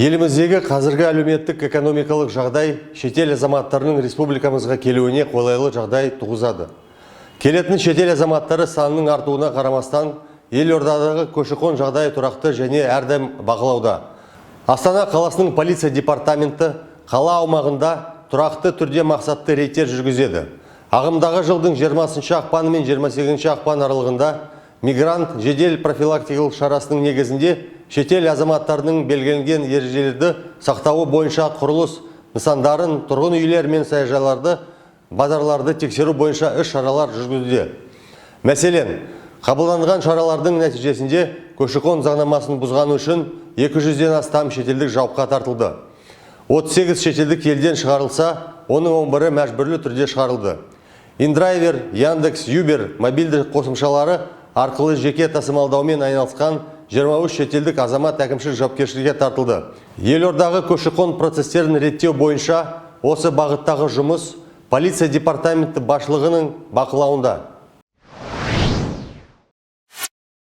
Еліміздегі қазіргі әлеуметтік экономикалық жағдай шетел азаматтарының республикамызға келуіне қолайлы жағдай туғызады. Келетін шетел азаматтары санының артуына қарамастан, елордадағы көші-қон жағдайы тұрақты және әрдайым бағалауда. Астана қаласының полиция департаменті қала аумағында тұрақты түрде мақсатты рейдтер жүргізеді. Ағымдағы жылдың 20 ақпаны мен 28 ақпан аралығында мигрант жедел профилактикалық шарасының негізінде шетел азаматтарының белгіленген ережелерді сақтауы бойынша құрылыс нысандарын, тұрғын үйлер мен саяжайларды, базарларды тексеру бойынша іс-шаралар жүргізуде. Мәселен, қабылданған шаралардың нәтижесінде көші-қон заңнамасын бұзғаны үшін 200-ден астам шетелдік жауапқа тартылды. 38 шетелдік елден шығарылса, оның 11-і мәжбүрлі түрде шығарылды. Индрайвер, Яндекс, Юбер мобильді қосымшалары арқылы жеке тасымалдаумен айналысқан 23 шетелдік азамат әкімшілік жауапкершілікке тартылды. Елордағы көші-қон процестерін реттеу бойынша осы бағыттағы жұмыс полиция департаменті басшылығының бақылауында.